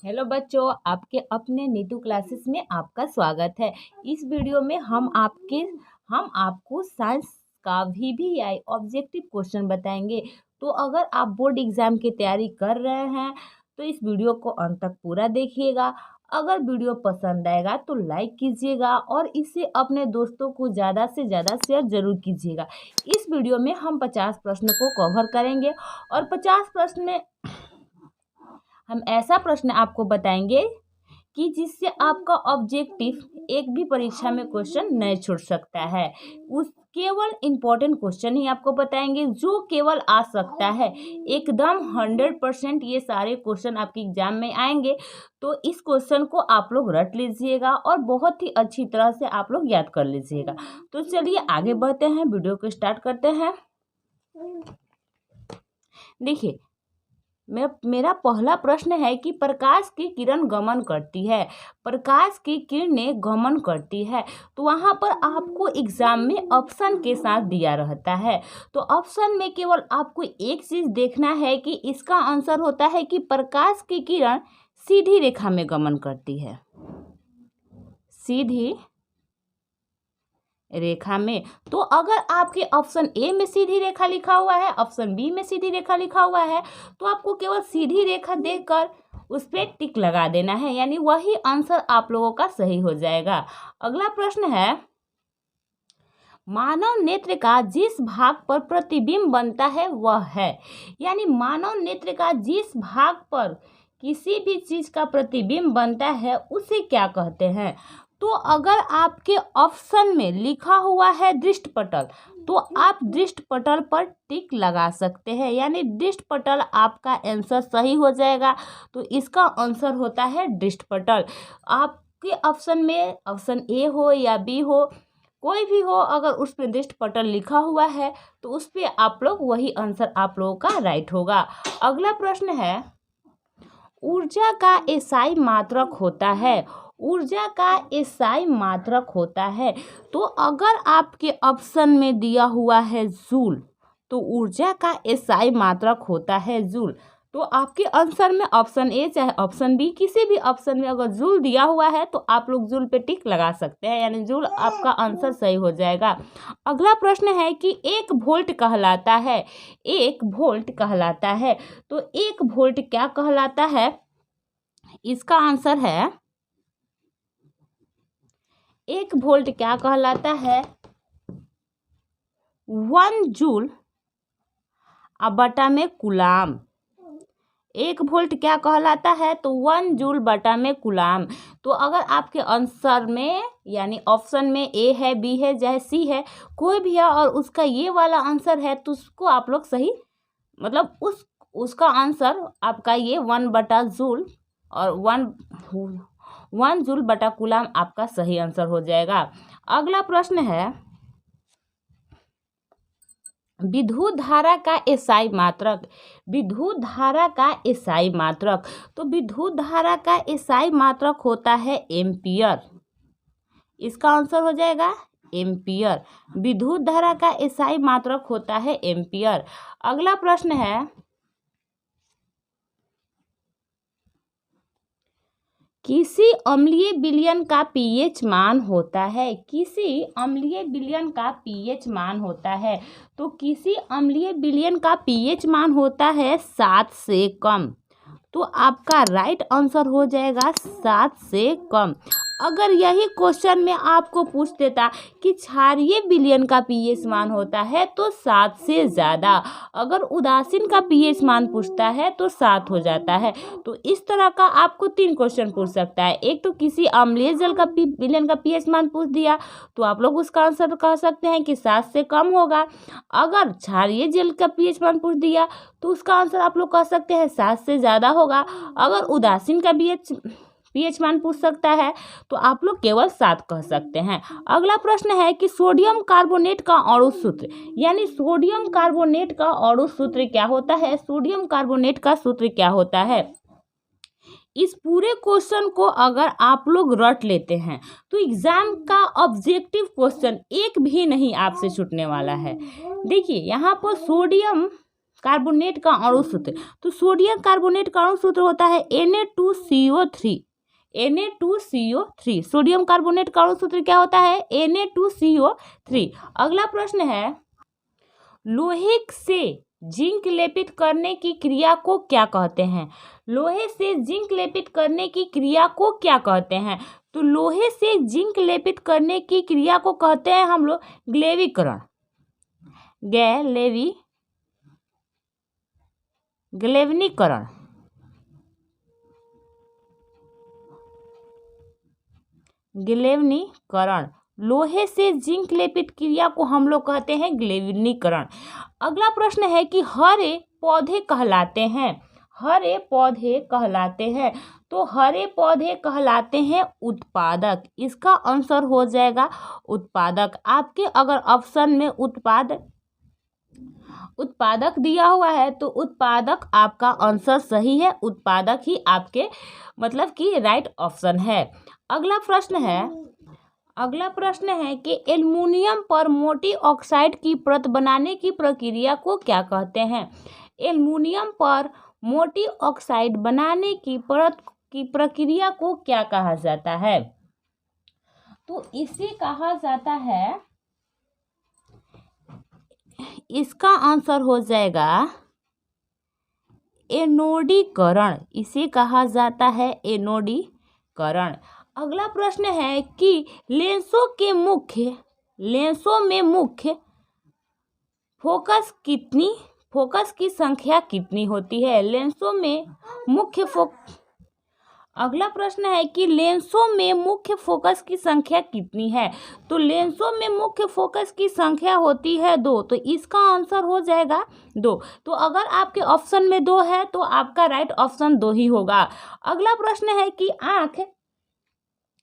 Hello बच्चों, आपके अपने नीतू क्लासेस में आपका स्वागत है। इस वीडियो में हम आपको साइंस का VVI ऑब्जेक्टिव क्वेश्चन बताएंगे। तो अगर आप बोर्ड एग्जाम की तैयारी कर रहे हैं तो इस वीडियो को अंत तक पूरा देखिएगा। अगर वीडियो पसंद आएगा तो लाइक कीजिएगा और इसे अपने दोस्तों को ज़्यादा से ज़्यादा शेयर जरूर कीजिएगा। इस वीडियो में हम 50 प्रश्न को कवर करेंगे और 50 प्रश्न में हम ऐसा प्रश्न आपको बताएंगे कि जिससे आपका ऑब्जेक्टिव एक भी परीक्षा में क्वेश्चन नहीं छूट सकता है। उस केवल इम्पोर्टेंट क्वेश्चन ही आपको बताएंगे जो केवल आ सकता है। एकदम 100% ये सारे क्वेश्चन आपके एग्जाम में आएंगे। तो इस क्वेश्चन को आप लोग रट लीजिएगा और बहुत ही अच्छी तरह से आप लोग याद कर लीजिएगा। तो चलिए आगे बढ़ते हैं, वीडियो को स्टार्ट करते हैं। देखिए, मेरा पहला प्रश्न है कि प्रकाश की किरण गमन करती है। प्रकाश की किरणें गमन करती है, तो वहां पर आपको एग्जाम में ऑप्शन के साथ दिया रहता है। तो ऑप्शन में केवल आपको एक चीज देखना है कि इसका आंसर होता है कि प्रकाश की किरण सीधी रेखा में गमन करती है, सीधी रेखा में। तो अगर आपके ऑप्शन ए में सीधी रेखा लिखा हुआ है, ऑप्शन बी में सीधी रेखा लिखा हुआ है, तो आपको केवल सीधी रेखा देखकर उस पर टिक लगा देना है, यानी वही आंसर आप लोगों का सही हो जाएगा। अगला प्रश्न है, मानव नेत्र का जिस भाग पर प्रतिबिंब बनता है वह है, यानी मानव नेत्र का जिस भाग पर किसी भी चीज का प्रतिबिंब बनता है उसे क्या कहते हैं। तो अगर आपके ऑप्शन में लिखा हुआ है दृष्टिपटल, तो आप दृष्टिपटल पर टिक लगा सकते हैं, यानी दृष्टिपटल आपका आंसर सही हो जाएगा। तो इसका आंसर होता है दृष्टिपटल। आपके ऑप्शन में ऑप्शन ए हो या बी हो, कोई भी हो, अगर उस पर दृष्टिपटल लिखा हुआ है तो उस पर आप लोग वही आंसर आप लोगों का राइट होगा। अगला प्रश्न है, ऊर्जा का एसआई मात्रक होता है। ऊर्जा का एसआई मात्रक होता है, तो अगर आपके ऑप्शन में दिया हुआ है जूल, तो ऊर्जा का एसआई मात्रक होता है जूल। तो आपके आंसर में ऑप्शन ए चाहे ऑप्शन बी, किसी भी ऑप्शन में अगर जूल दिया हुआ है तो आप लोग जूल पे टिक लगा सकते हैं, यानी जूल आपका आंसर सही हो जाएगा। अगला प्रश्न है कि 1 वोल्ट कहलाता है। 1 वोल्ट कहलाता है, तो 1 वोल्ट क्या कहलाता है, इसका आंसर है 1 वोल्ट क्या कहलाता है, 1 जूल बटा में कूलाम। 1 वोल्ट क्या कहलाता है, तो 1 जूल बटा में कूलाम। तो अगर आपके आंसर में यानी ऑप्शन में ए है, बी है, चाहे सी है, कोई भी है और उसका ये वाला आंसर है तो उसको आप लोग सही, मतलब उसका आंसर आपका ये 1 बटा जूल और 1 जूल बटा कूलाम आपका सही आंसर हो जाएगा। अगला प्रश्न है, विद्युत धारा का एसआई मात्रक। विद्युत धारा का एसआई मात्रक, तो विद्युत धारा का एसआई मात्रक होता है एम्पियर। इसका आंसर हो जाएगा एम्पियर। विद्युत धारा का एसआई मात्रक होता है एम्पियर। अगला प्रश्न है, किसी अम्लीय विलयन का पीएच मान होता है। किसी अम्लीय विलयन का पीएच मान होता है, तो किसी अम्लीय विलयन का पीएच मान होता है 7 से कम। तो आपका राइट आंसर हो जाएगा 7 से कम। अगर यही क्वेश्चन में आपको पूछ देता कि क्षारीय विलयन का पीएच मान होता है तो 7 से ज़्यादा, अगर उदासीन का पीएच मान पूछता है तो 7 हो जाता है। तो इस तरह का आपको 3 क्वेश्चन पूछ सकता है। एक तो किसी अम्लीय जल का विलयन का पीएच मान पूछ दिया तो आप लोग उसका आंसर कह सकते हैं कि 7 से कम होगा। अगर क्षारीय जल का पीएच मान पूछ दिया तो उसका आंसर आप लोग कह सकते हैं 7 से ज़्यादा होगा। अगर उदासीन का पीएच मान पूछ सकता है तो आप लोग केवल 7 कह सकते हैं। अगला प्रश्न है कि सोडियम कार्बोनेट का अणु सूत्र, यानी सोडियम कार्बोनेट का अणु सूत्र क्या होता है। सोडियम कार्बोनेट का सूत्र क्या होता है। इस पूरे क्वेश्चन को अगर आप लोग रट लेते हैं तो एग्जाम का ऑब्जेक्टिव क्वेश्चन एक भी नहीं आपसे छूटने वाला है। देखिए यहाँ पर सोडियम कार्बोनेट का अणु सूत्र, तो सोडियम कार्बोनेट का अणु सूत्र होता है Na2CO3। Na2CO3 सोडियम कार्बोनेट का अणु सूत्र क्या होता है? Na2CO3। अगला प्रश्न है, लोहे से जिंक लेपित करने की क्रिया को क्या कहते हैं? लोहे से जिंक लेपित करने की क्रिया को क्या कहते हैं? तो लोहे से जिंक लेपित करने की क्रिया को कहते हैं हम लोग ग्लेवीकरण, ग्लेवनीकरण। ग्लेवनीकरण, लोहे से जिंक लेपित क्रिया को हम लोग कहते हैं ग्लेवनीकरण। अगला प्रश्न है कि हरे पौधे कहलाते हैं, हरे पौधे कहलाते हैं, तो हरे पौधे कहलाते हैं उत्पादक। इसका आंसर हो जाएगा उत्पादक। आपके अगर ऑप्शन में उत्पादक दिया हुआ है तो उत्पादक आपका आंसर सही है, उत्पादक ही आपके मतलब कि राइट ऑप्शन है। अगला प्रश्न है कि एल्युमिनियम पर मोटी ऑक्साइड की परत बनाने की प्रक्रिया को क्या कहते हैं? एल्युमिनियम पर मोटी ऑक्साइड बनाने की परत की प्रक्रिया को क्या कहा जाता है? तो इसे कहा जाता है, इसका आंसर हो जाएगा एनोडीकरण। इसे कहा जाता है एनोडीकरण। अगला प्रश्न है कि लेंसों में मुख्य फोकस की संख्या कितनी होती है? लेंसों में मुख्य अगला प्रश्न है कि लेंसों में मुख्य फोकस की संख्या कितनी है? तो लेंसों में मुख्य फोकस की संख्या होती है 2, तो इसका आंसर हो जाएगा 2। तो अगर आपके ऑप्शन में 2 है तो आपका राइट ऑप्शन 2 ही होगा। अगला प्रश्न है कि आंख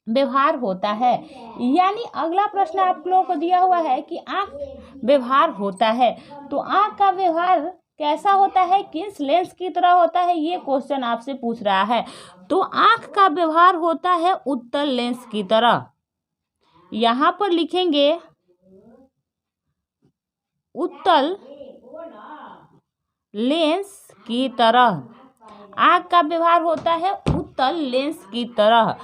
व्यवहार होता है, यानी अगला प्रश्न आप लोगों को दिया हुआ है कि आंख व्यवहार होता है, तो आंख का व्यवहार कैसा होता है, किस लेंस की तरह होता है, ये क्वेश्चन आपसे पूछ रहा है। तो आंख का व्यवहार होता है उत्तल लेंस की तरह। यहाँ पर लिखेंगे उत्तल लेंस की तरह, आंख का व्यवहार होता है उत्तल लेंस की तरह।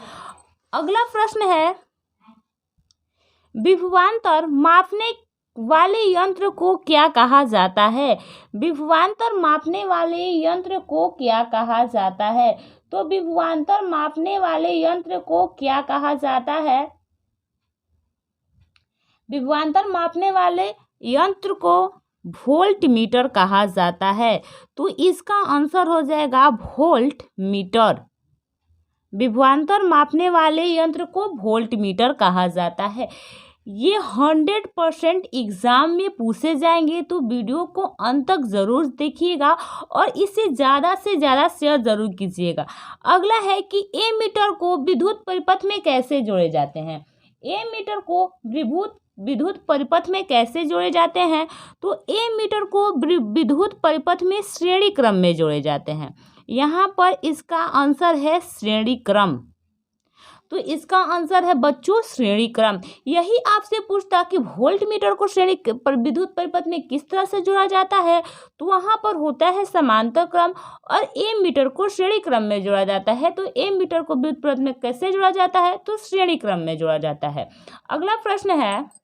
अगला प्रश्न है, विभवांतर मापने वाले यंत्र को क्या कहा जाता है? विभवांतर मापने वाले यंत्र को क्या कहा जाता है? तो विभवांतर मापने वाले यंत्र को क्या कहा जाता है? विभवांतर मापने वाले यंत्र को वोल्टमीटर कहा जाता है, तो इसका आंसर हो जाएगा वोल्टमीटर। विभवांतर मापने वाले यंत्र को वोल्टमीटर कहा जाता है। ये 100% एग्जाम में पूछे जाएंगे, तो वीडियो को अंत तक जरूर देखिएगा और इसे ज़्यादा से ज़्यादा शेयर जरूर कीजिएगा। अगला है कि एमीटर को विद्युत परिपथ में कैसे जोड़े जाते हैं? एमीटर को विद्युत परिपथ में कैसे जोड़े जाते हैं? तो एमीटर को विद्युत परिपथ में श्रेणी क्रम में जोड़े जाते हैं। यहाँ पर इसका आंसर है श्रेणी क्रम, तो इसका आंसर है बच्चों श्रेणी क्रम। यही आपसे पूछता कि वोल्टमीटर को श्रेणी विद्युत परिपथ में किस तरह से जोड़ा जाता है, तो वहाँ पर होता है समांतर क्रम, और एमीटर को श्रेणी क्रम में जोड़ा जाता है। तो एमीटर को विद्युत परिपथ में कैसे जोड़ा जाता है? तो श्रेणी क्रम में जोड़ा जाता है। अगला प्रश्न है,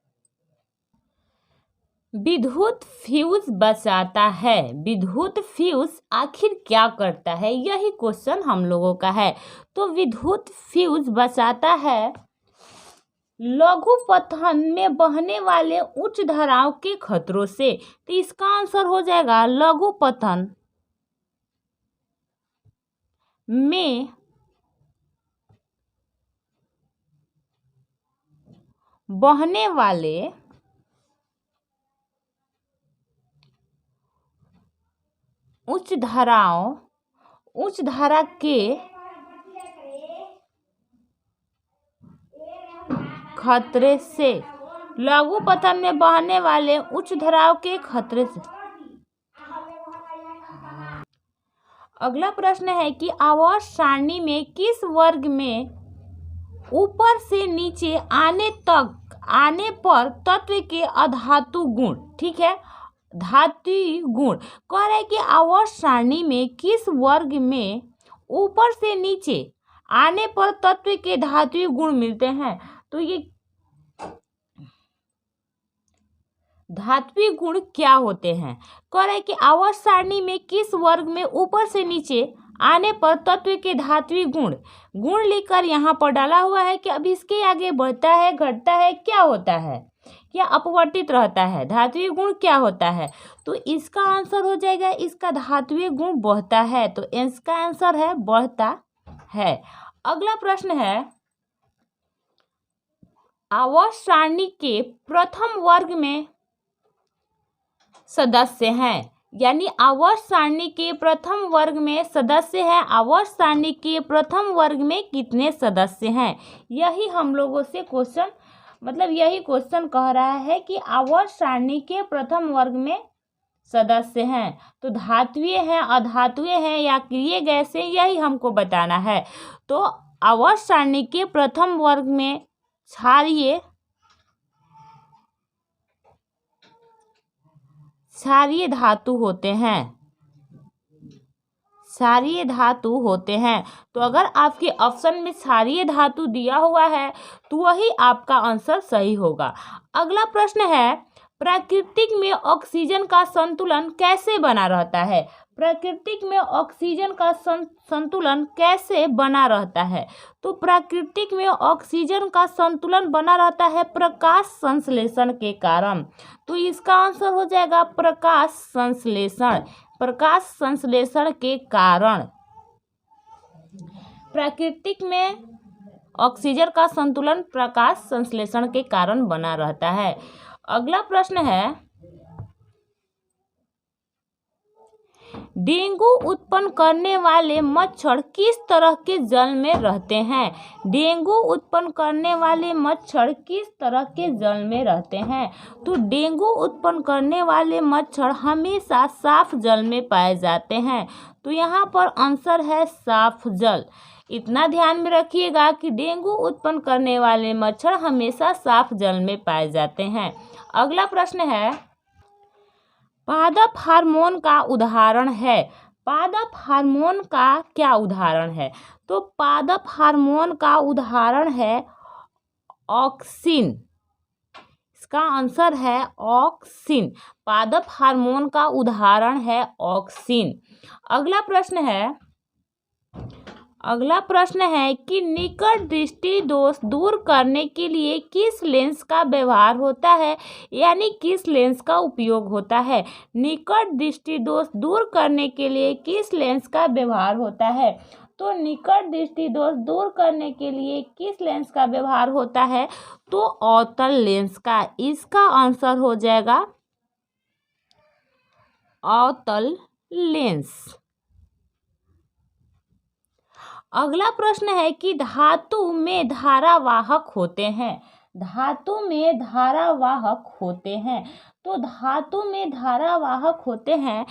विद्युत फ्यूज बचाता है, विद्युत फ्यूज आखिर क्या करता है? यही क्वेश्चन हम लोगों का है। तो विद्युत फ्यूज बचाता है लघु पथन में बहने वाले उच्च धाराओं के खतरों से, तो इसका आंसर हो जाएगा लघु पथन में बहने वाले उच्च धारा के खतरे से, लघु पथन में बहने वाले उच्च धाराओं के खतरे से। अगला प्रश्न है कि आवर्त सारणी में किस वर्ग में ऊपर से नीचे आने पर तत्व के अधातु गुण, ठीक है, धात्विक गुण कह रहे हैं कि आवर्त सारणी में किस वर्ग में ऊपर से नीचे आने पर तत्व के धात्विक गुण मिलते हैं। तो ये धात्विक गुण क्या होते हैं? कह रहे हैं कि आवर्त सारणी में किस वर्ग में ऊपर से नीचे आने पर तत्व के धात्विक गुण लिखकर यहाँ पर डाला हुआ है कि अब इसके आगे बढ़ता है, घटता है, क्या होता है, क्या अपवर्तित रहता है, धात्विक गुण क्या होता है। तो इसका आंसर हो जाएगा, इसका धात्विक गुण बढ़ता है। तो इसका आंसर है बढ़ता है। अगला प्रश्न है, आवर्त सारणी के प्रथम वर्ग में सदस्य हैं, यानी आवर्त सारणी के प्रथम वर्ग में सदस्य हैं। आवर्त सारणी के प्रथम वर्ग में कितने सदस्य हैं? यही हम लोगों से क्वेश्चन, मतलब यही क्वेश्चन कह रहा है कि आवर्त सारणी के प्रथम वर्ग में सदस्य हैं तो धात्विक हैं, अधात्विक हैं या क्रिय गैस हैं, यही हमको बताना है। तो आवर्त सारणी के प्रथम वर्ग में क्षारीय धातु होते हैं, क्षारीय धातु होते हैं। तो अगर आपके ऑप्शन में क्षारीय धातु दिया हुआ है तो वही आपका आंसर सही होगा। अगला प्रश्न है, प्राकृतिक में ऑक्सीजन का संतुलन कैसे बना रहता है? प्राकृतिक में ऑक्सीजन का संतुलन कैसे बना रहता है? तो प्राकृतिक में ऑक्सीजन का संतुलन बना रहता है प्रकाश संश्लेषण के कारण। तो इसका आंसर हो जाएगा प्रकाश संश्लेषण। प्रकाश संश्लेषण के कारण प्राकृतिक में ऑक्सीजन का संतुलन प्रकाश संश्लेषण के कारण बना रहता है। अगला प्रश्न है, डेंगू उत्पन्न करने वाले मच्छर किस तरह के जल में रहते हैं? डेंगू उत्पन्न करने वाले मच्छर किस तरह के जल में रहते हैं? तो डेंगू उत्पन्न करने वाले मच्छर हमेशा साफ जल में पाए जाते हैं। तो यहाँ पर आंसर है साफ जल। इतना ध्यान में रखिएगा कि डेंगू उत्पन्न करने वाले मच्छर हमेशा साफ जल में पाए जाते हैं। अगला प्रश्न है, पादप हार्मोन का उदाहरण है। पादप हार्मोन का क्या उदाहरण है? तो पादप हार्मोन का उदाहरण है ऑक्सिन। इसका आंसर है ऑक्सिन। पादप हार्मोन का उदाहरण है ऑक्सिन। अगला प्रश्न है कि निकट दृष्टि दोष दूर करने के लिए किस लेंस का व्यवहार होता है, यानी किस लेंस का उपयोग होता है? निकट दृष्टि दोष दूर करने के लिए किस लेंस का व्यवहार होता है? तो निकट दृष्टि दोष दूर करने के लिए किस लेंस का व्यवहार होता है? तो अवतल लेंस का। इसका आंसर हो जाएगा अवतल लेंस। अगला प्रश्न है कि धातु में धारावाहक होते हैं। धातु में धारावाहक होते हैं। तो धातु में धारावाहक होते हैं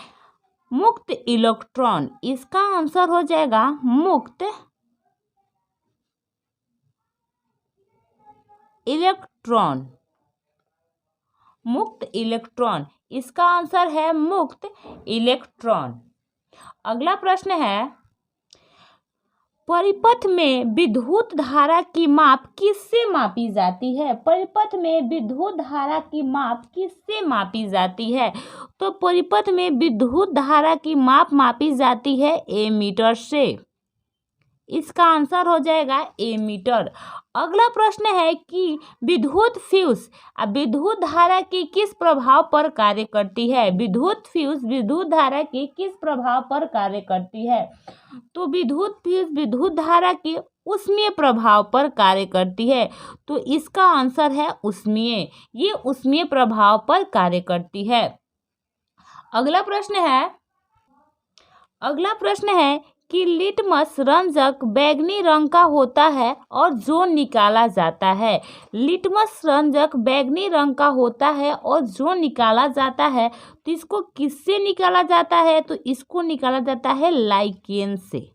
मुक्त इलेक्ट्रॉन। इसका आंसर हो जाएगा मुक्त इलेक्ट्रॉन। मुक्त इलेक्ट्रॉन। इसका आंसर है मुक्त इलेक्ट्रॉन। अगला प्रश्न है, परिपथ में विद्युत धारा की माप किससे मापी जाती है? परिपथ में विद्युत धारा की माप किससे मापी जाती है? तो परिपथ में विद्युत धारा की माप मापी जाती है एमीटर से। इसका आंसर हो जाएगा एमीटर। अगला प्रश्न है कि विद्युत फ्यूज विद्युत धारा के किस प्रभाव पर कार्य करती है? विद्युत फ्यूज विद्युत धारा के किस प्रभाव पर कार्य करती है? तो विद्युत फ्यूज विद्युत धारा के ऊष्मीय प्रभाव पर कार्य करती है। तो इसका आंसर है ऊष्मीय। ये ऊष्मीय प्रभाव पर कार्य करती है। अगला प्रश्न है कि लिटमस रंजक बैंगनी रंग का होता है और जो निकाला जाता है। लिटमस रंजक बैंगनी रंग का होता है और जो निकाला जाता है, तो इसको किससे निकाला जाता है? तो इसको निकाला जाता है लाइकेन से।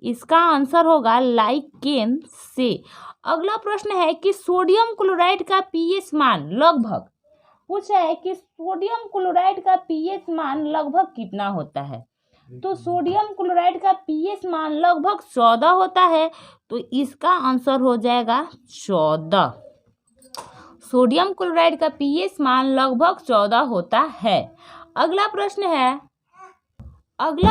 इसका आंसर होगा लाइकेन से। अगला प्रश्न है कि सोडियम क्लोराइड का पीएच मान लगभग पूछा है कि सोडियम क्लोराइड का पीएच मान लगभग कितना होता है। तो सोडियम क्लोराइड का पीएच मान लगभग 14 होता है, तो इसका आंसर हो जाएगा 14। सोडियम क्लोराइड का पीएच मान लगभग 14 होता है। अगला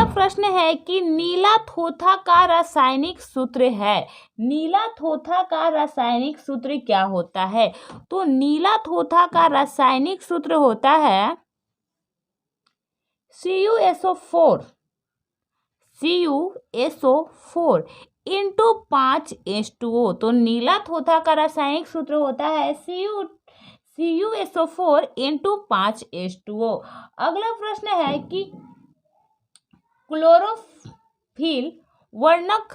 प्रश्न है कि नीला थोथा का रासायनिक सूत्र है। नीला थोथा का रासायनिक सूत्र क्या होता है। तो नीला थोथा का रासायनिक सूत्र होता है CuSO4 इंटू 5H2O। तो नीला थोथा का रासायनिक सूत्र होता है CuSO4 इंटू 5H2O। अगला प्रश्न है कि क्लोरोफिल वर्णक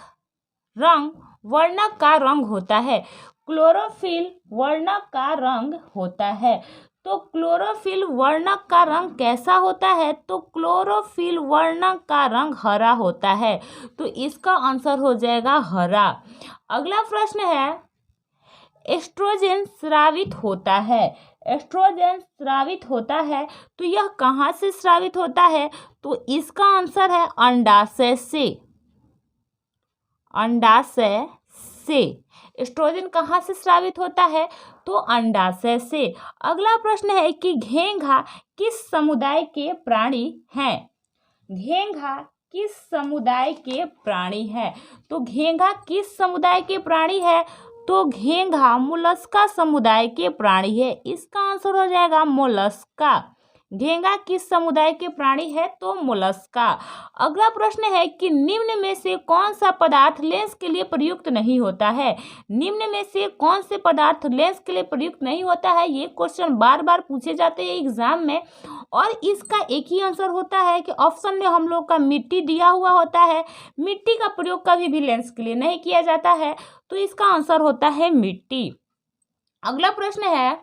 का रंग होता है। क्लोरोफिल वर्णक का रंग होता है। तो क्लोरोफिल वर्णक का रंग कैसा होता है। तो क्लोरोफिल वर्णक का रंग हरा होता है। तो इसका आंसर हो जाएगा हरा। अगला प्रश्न है एस्ट्रोजन स्रावित होता है। एस्ट्रोजन स्रावित होता है तो यह कहाँ से स्रावित होता है। तो इसका आंसर है अंडाशय से। अंडाशय से एस्ट्रोजन कहाँ से स्रावित होता है। तो अंडाशय से। अगला प्रश्न है कि घेंघा किस समुदाय के प्राणी हैं। घेंघा किस समुदाय के प्राणी है। तो घेंघा किस समुदाय के प्राणी है। तो घेंघा मोलस्का समुदाय के प्राणी है। इसका आंसर हो जाएगा मोलस्का। घेंघा किस समुदाय के प्राणी है। तो मोलस्का। अगला प्रश्न है कि निम्न में से कौन सा पदार्थ लेंस के लिए प्रयुक्त नहीं होता है। निम्न में से कौन से पदार्थ लेंस के लिए प्रयुक्त नहीं होता है। ये क्वेश्चन बार बार पूछे जाते हैं एग्जाम में, और इसका एक ही आंसर होता है कि ऑप्शन में हम लोग का मिट्टी दिया हुआ होता है। मिट्टी का प्रयोग कभी भी लेंस के लिए नहीं किया जाता है, तो इसका आंसर होता है मिट्टी। अगला प्रश्न है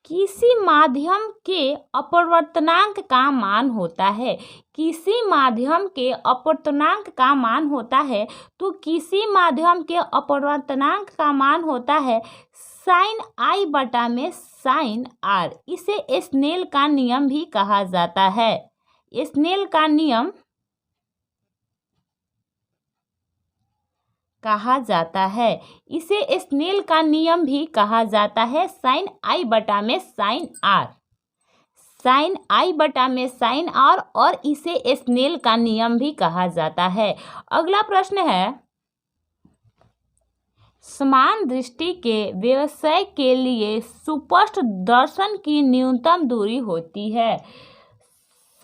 किसी माध्यम के अपवर्तनांक का मान होता है। किसी माध्यम के अपवर्तनांक का मान होता है। तो किसी माध्यम के अपवर्तनांक का मान होता है sin I बटा में sin R। इसे स्नेल का नियम भी कहा जाता है। स्नेल का नियम कहा जाता है। इसे स्नेल का नियम भी कहा जाता है। sin I बटा में sin R। sin I बटा में sin R और इसे स्नेल का नियम भी कहा जाता है। अगला प्रश्न है समान दृष्टि के व्यवसाय के लिए सुस्पष्ट दर्शन की न्यूनतम दूरी होती है।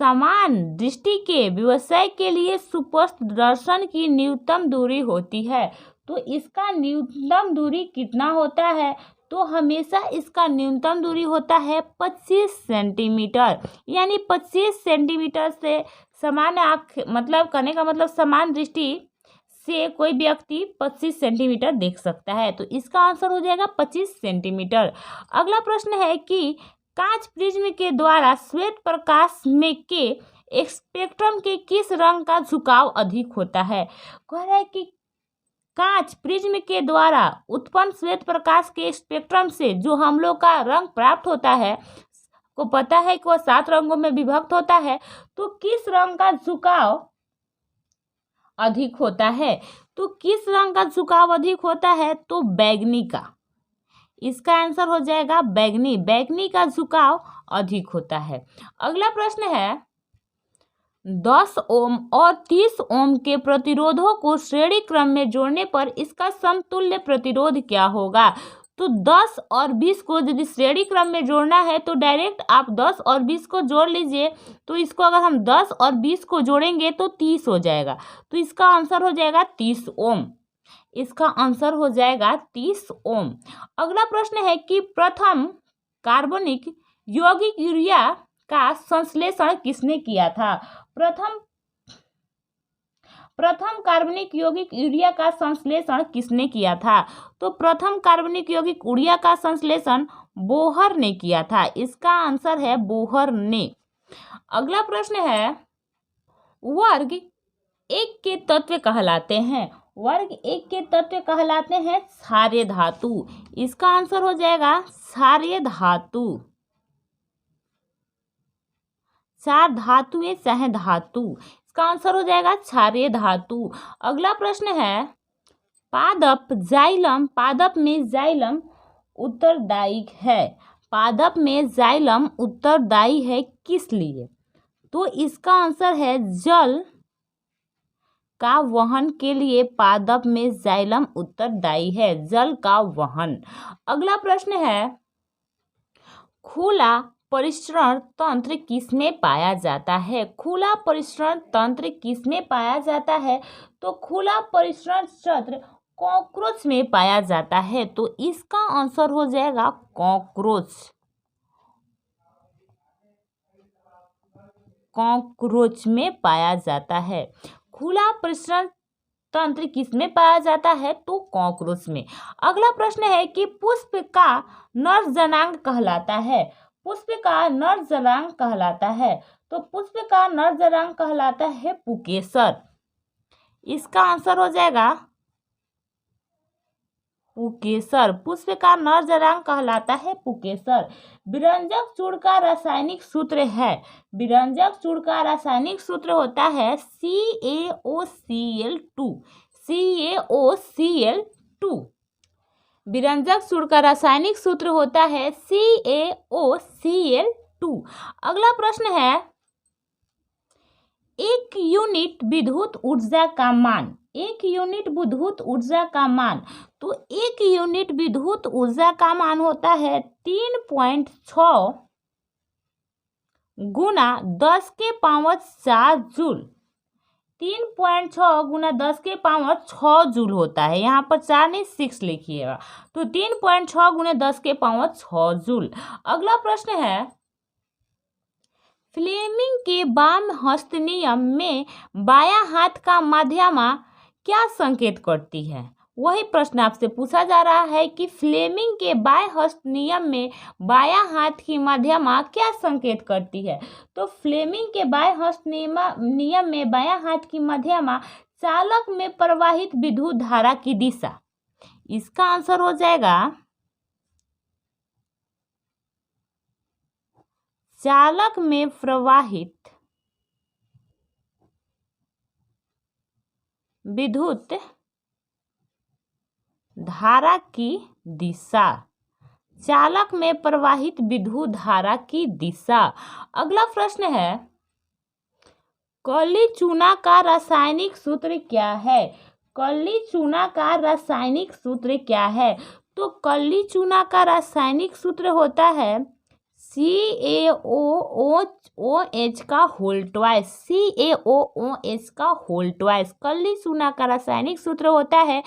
समान दृष्टि के व्यवसाय के लिए सुस्पष्ट दर्शन की न्यूनतम दूरी होती है। तो इसका न्यूनतम दूरी कितना होता है। तो हमेशा इसका न्यूनतम दूरी होता है 25 सेंटीमीटर। यानी 25 सेंटीमीटर से समान आँख मतलब करने का मतलब समान दृष्टि से कोई व्यक्ति 25 सेंटीमीटर देख सकता है। तो इसका आंसर हो जाएगा 25 सेंटीमीटर। अगला प्रश्न है कि कांच प्रिज्म के द्वारा श्वेत प्रकाश में के स्पेक्ट्रम के किस रंग का झुकाव अधिक होता है। कह रहा है कि कांच प्रिज्म के द्वारा उत्पन्न श्वेत प्रकाश के स्पेक्ट्रम से जो हम लोग का रंग प्राप्त होता है, को पता है कि वह 7 रंगों में विभक्त होता है, तो किस रंग का झुकाव अधिक होता है। तो किस रंग का झुकाव अधिक होता है। तो बैगनी का। इसका आंसर हो जाएगा बैगनी। बैगनी का झुकाव अधिक होता है। अगला प्रश्न है 10 ओम और 30 ओम के प्रतिरोधों को श्रेणी क्रम में जोड़ने पर इसका समतुल्य प्रतिरोध क्या होगा। तो 10 और 20 को यदि श्रेणी क्रम में जोड़ना है तो डायरेक्ट आप 10 और 20 को जोड़ लीजिए। तो इसको अगर हम 10 और 20 को जोड़ेंगे तो 30 हो जाएगा। तो इसका आंसर हो जाएगा 30 ओम। इसका आंसर हो जाएगा 30 ओम। अगला प्रश्न है कि प्रथम कार्बनिक यौगिक यूरिया का संश्लेषण किसने किया था। प्रथम कार्बनिक यौगिक यूरिया का संश्लेषण किसने किया था। तो प्रथम कार्बनिक यौगिक यूरिया का संश्लेषण बोहर ने किया था। इसका आंसर है बोहर ने। अगला प्रश्न है वर्ग 1 के तत्व कहलाते हैं। वर्ग 1 के तत्व कहलाते हैं क्षारीय धातु। इसका आंसर हो जाएगा क्षारीय धातु। क्षार धातु है चाहे धातु, इसका आंसर हो जाएगा क्षारीय धातु। अगला प्रश्न है पादप में जाइलम उत्तरदायी है। पादप में जाइलम उत्तरदायी है किस लिए? तो इसका आंसर है जल का वहन के लिए पादप में जाइलम उत्तरदायी है, जल का वहन। अगला प्रश्न है खुला परिसरण तंत्र किसमें पाया जाता है? खुला परिसरण तंत्र किसमें पाया जाता है? तो खुला परिसरण तंत्र कॉकरोच में पाया जाता है, तो इसका आंसर हो जाएगा कॉकरोच। कॉकरोच में पाया जाता है। खुला परिसरण तंत्र किसमें पाया जाता है? तो कॉकरोच में। अगला प्रश्न है कि पुष्प का नर जनांग कहलाता है। पुष्प का नर जनांग कहलाता है, तो पुष्प का नर जनांग कहलाता है पुकेसर। इसका आंसर हो जाएगा पुकेसर। पुष्प का नर जनांग कहलाता है पुकेसर। विरंजक चूर्ण का रासायनिक सूत्र है। विरंजक चूर्ण का रासायनिक सूत्र होता है CaOCl2। CaOCl2। विरंजक चूर्ण का रासायनिक सूत्र होता है CaOCl2। अगला प्रश्न है 1 यूनिट विद्युत ऊर्जा का मान। 1 यूनिट विद्युत ऊर्जा का मान, तो 1 यूनिट विद्युत ऊर्जा का मान होता है 3.6 गुना 10 के पावर 4 जूल। 3.6 गुना 10 के पावर 6 जूल होता है, यहाँ पर 4 नहीं 6 लिखिएगा, तो 3.6 गुना 10 के पावर 6 जूल। अगला प्रश्न है फ्लेमिंग के वाम हस्त नियम में बायां हाथ का माध्यमा क्या संकेत करती है? वही प्रश्न आपसे पूछा जा रहा है कि फ्लेमिंग के बाएं हस्त नियम में बायां हाथ की माध्यमा क्या संकेत करती है? तो फ्लेमिंग के बाएं हस्त नियम में बायां हाथ की माध्यमा चालक में प्रवाहित विद्युत धारा की दिशा। इसका आंसर हो जाएगा चालक में प्रवाहित विद्युत धारा की दिशा। चालक में प्रवाहित विद्युत धारा की दिशा। अगला प्रश्न है काली चूना का रासायनिक सूत्र क्या है? काली चूना का रासायनिक सूत्र क्या है? तो काली चूना का रासायनिक सूत्र होता है CaOOH का होल ट्वाइस। CaOOH का होल ट्वाइस। काली चूना का रासायनिक सूत्र होता है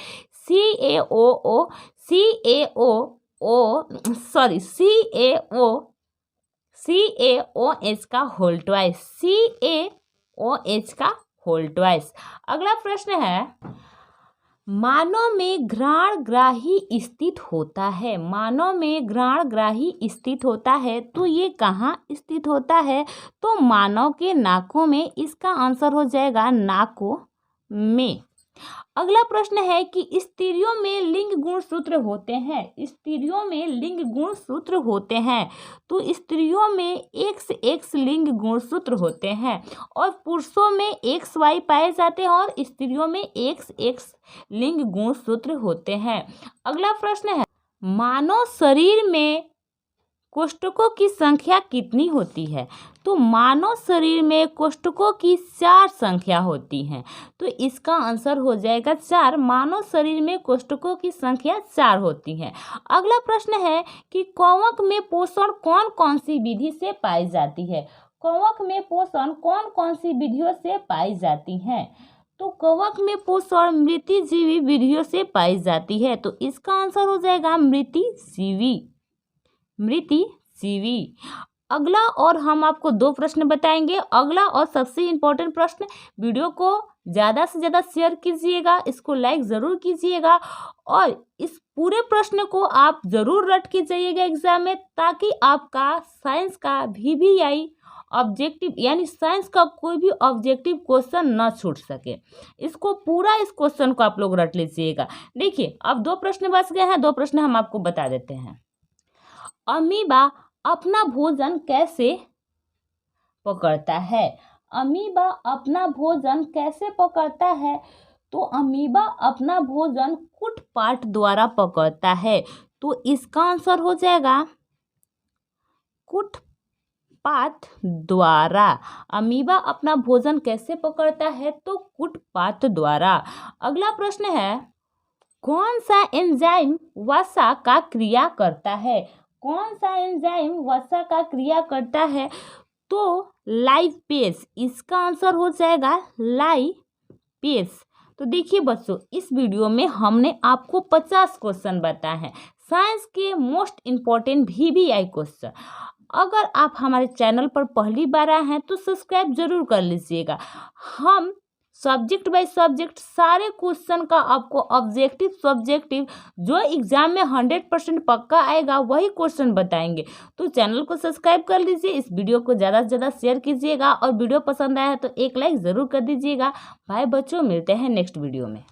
CaOH का होल ट्वाइस। CaOH का होल ट्वाइस। अगला प्रश्न है मानव में घ्राणग्राही स्थित होता है। मानव में घ्राणग्राही स्थित होता है, तो ये कहाँ स्थित होता है? तो मानव के नाकों में। इसका आंसर हो जाएगा नाकों में। अगला प्रश्न है कि स्त्रियों में लिंग गुणसूत्र होते हैं। स्त्रियों में लिंग गुणसूत्र होते हैं, तो स्त्रियों में XX लिंग गुणसूत्र होते हैं और पुरुषों में XY पाए जाते हैं और स्त्रियों में XX लिंग गुणसूत्र होते हैं। अगला प्रश्न है मानव शरीर में कोष्ठकों की संख्या कितनी होती है? तो मानव शरीर में कोष्ठकों की 4 संख्या होती है, तो इसका आंसर हो जाएगा 4। मानव शरीर में कोष्ठकों की संख्या 4 होती है। अगला प्रश्न है कि कवक में पोषण कौन कौन सी विधि से पाई जाती है? कवक में पोषण कौन कौन सी विधियों से पाई जाती है? तो कवक में पोषण मृतिजीवी विधियों से पाई जाती है, तो इसका आंसर हो जाएगा मृतिजीवी। अगला और हम आपको 2 प्रश्न बताएंगे। अगला और सबसे इम्पोर्टेंट प्रश्न, वीडियो को ज़्यादा से ज़्यादा शेयर कीजिएगा, इसको लाइक ज़रूर कीजिएगा और इस पूरे प्रश्न को आप ज़रूर रट के जाइएगा एग्जाम में, ताकि आपका साइंस का VVI ऑब्जेक्टिव यानी साइंस का कोई भी ऑब्जेक्टिव क्वेश्चन ना छूट सके। इसको पूरा इस क्वेश्चन को आप लोग रट लीजिएगा। देखिए अब 2 प्रश्न बच गए हैं, 2 प्रश्न हम आपको बता देते हैं। अमीबा अपना भोजन कैसे पकड़ता है? अमीबा अपना भोजन कैसे पकड़ता है? तो अमीबा अपना भोजन कुटपाट द्वारा पकड़ता है। तो इसका आंसर हो जाएगा कुटपाट द्वारा। अमीबा अपना भोजन कैसे पकड़ता है? तो कुटपाट द्वारा। अगला प्रश्न है, कौन सा एंजाइम वसा का क्रिया करता है? कौन सा एंजाइम वसा का क्रिया करता है? तो लाइपेज। इसका आंसर हो जाएगा लाइपेज। तो देखिए बच्चों, इस वीडियो में हमने आपको 50 क्वेश्चन बताए हैं, साइंस के मोस्ट इम्पॉर्टेंट VVI क्वेश्चन। अगर आप हमारे चैनल पर पहली बार आए हैं तो सब्सक्राइब जरूर कर लीजिएगा। हम सब्जेक्ट बाय सब्जेक्ट सारे क्वेश्चन का आपको ऑब्जेक्टिव सब्जेक्टिव जो एग्जाम में 100% पक्का आएगा वही क्वेश्चन बताएंगे। तो चैनल को सब्सक्राइब कर लीजिए, इस वीडियो को ज़्यादा से ज़्यादा शेयर कीजिएगा और वीडियो पसंद आया है तो एक लाइक ज़रूर कर दीजिएगा। बाय बच्चों, मिलते हैं नेक्स्ट वीडियो में।